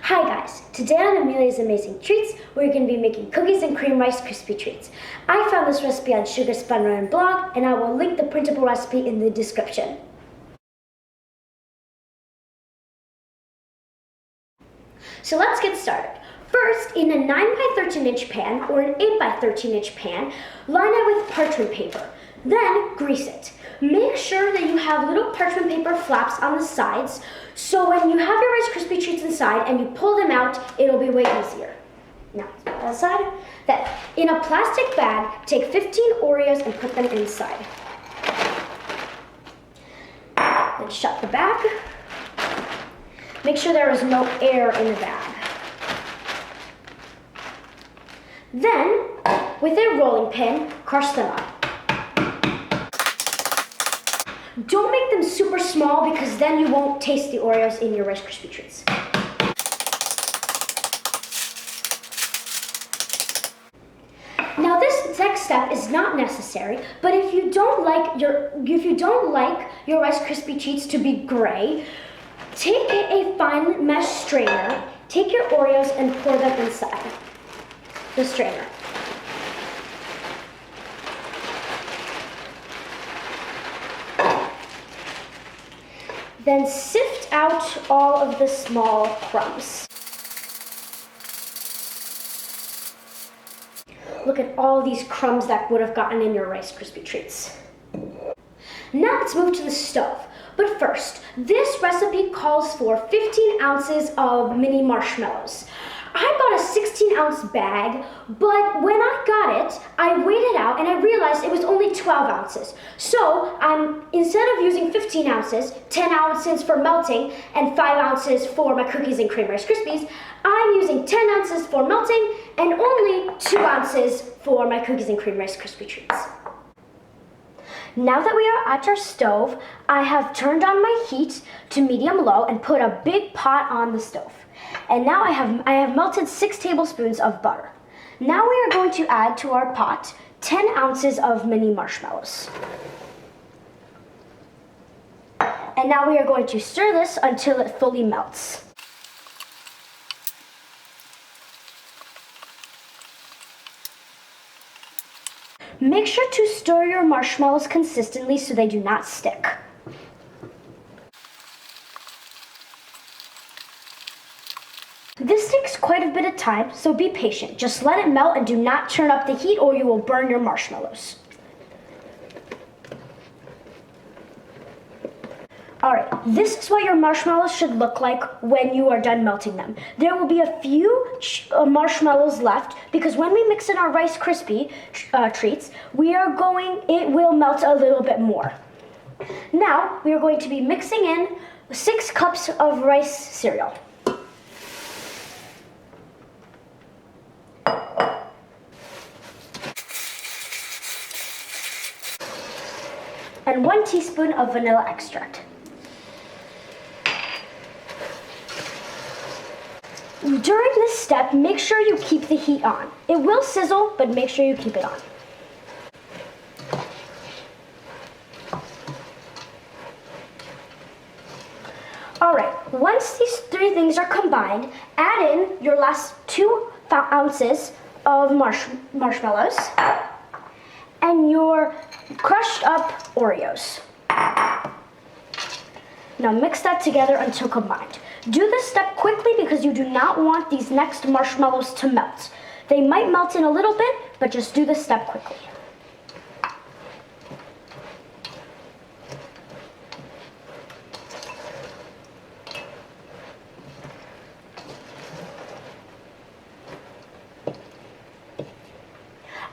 Hi guys, today on Amelia's Amazing Treats, we're going to be making cookies and cream Rice Krispie treats. I found this recipe on Sugar Spun blog, and I will link the printable recipe in the description. So let's get started. First, in a 9 by 13 inch pan or an 8 by 13 inch pan, line it with parchment paper. Then grease it. Make sure that you have little parchment paper flaps on the sides, so when you have your Rice Krispie treats inside and you pull them out, it'll be way easier. Now, aside, then in a plastic bag, take 15 Oreos and put them inside. Then shut the bag. Make sure there is no air in the bag. Then, with a rolling pin, crush them up. Don't make them super small because then you won't taste the Oreos in your Rice Krispie treats. Now this next step is not necessary, but if you don't like your Rice Krispie treats to be gray, take a fine mesh strainer, take your Oreos and pour them inside the strainer. Then sift out all of the small crumbs. Look at all these crumbs that would have gotten in your Rice Krispie treats. Now let's move to the stove. But first, this recipe calls for 15 ounces of mini marshmallows. I bought a 16-ounce bag, but when I got it, I weighed it out and I realized it was only 12 ounces. So instead of using 15 ounces, 10 ounces for melting, and 5 ounces for my cookies and cream Rice Krispies, I'm using 10 ounces for melting and only 2 ounces for my cookies and cream Rice Krispie treats. Now that we are at our stove, I have turned on my heat to medium-low and put a big pot on the stove. And now I have melted 6 tablespoons of butter. Now we are going to add to our pot 10 ounces of mini marshmallows. And now we are going to stir this until it fully melts. Make sure to stir your marshmallows consistently so they do not stick. This takes quite a bit of time, so be patient. Just let it melt and do not turn up the heat or you will burn your marshmallows. Alright, this is what your marshmallows should look like when you are done melting them. There will be a few marshmallows left because when we mix in our Rice Krispie treats, it will melt a little bit more. Now, we are going to be mixing in 6 cups of rice cereal. And 1 teaspoon of vanilla extract. During this step, make sure you keep the heat on. It will sizzle, but make sure you keep it on. Alright, once these 3 things are combined, add in your last 2 ounces of marshmallows and your crushed up Oreos. Now mix that together until combined. Do this step quickly because you do not want these next marshmallows to melt. They might melt in a little bit, but just do this step quickly.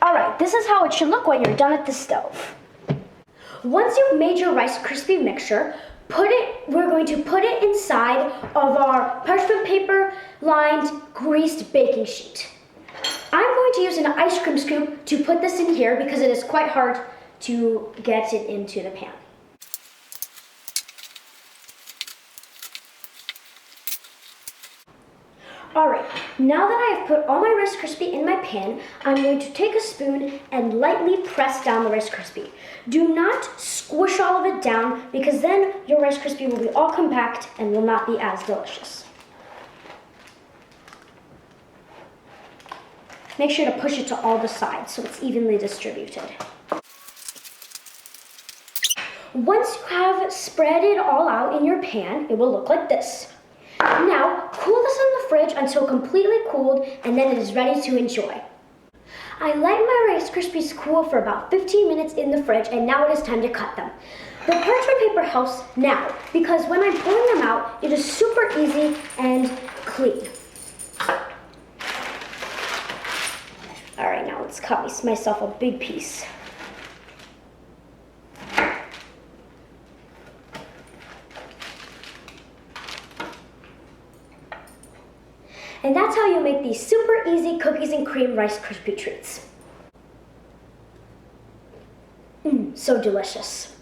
Alright, this is how it should look when you're done at the stove. Once you've made your Rice Krispie mixture, we're going to put it inside of our parchment paper lined greased baking sheet. I'm going to use an ice cream scoop to put this in here because it is quite hard to get it into the pan. Alright, now that I have put all my Rice Krispie in my pan, I'm going to take a spoon and lightly press down the Rice Krispie. Do not squish all of it down because then your Rice Krispie will be all compact and will not be as delicious. Make sure to push it to all the sides so it's evenly distributed. Once you have spread it all out in your pan, it will look like this. Now, cool this in the fridge until completely cooled, and then it is ready to enjoy. I let my Rice Krispies cool for about 15 minutes in the fridge, and now it is time to cut them. The parchment paper helps now because when I'm pulling them out, it is super easy and clean. All right, now let's cut myself a big piece. And that's how you make these super easy cookies and cream Rice Krispie treats. So delicious.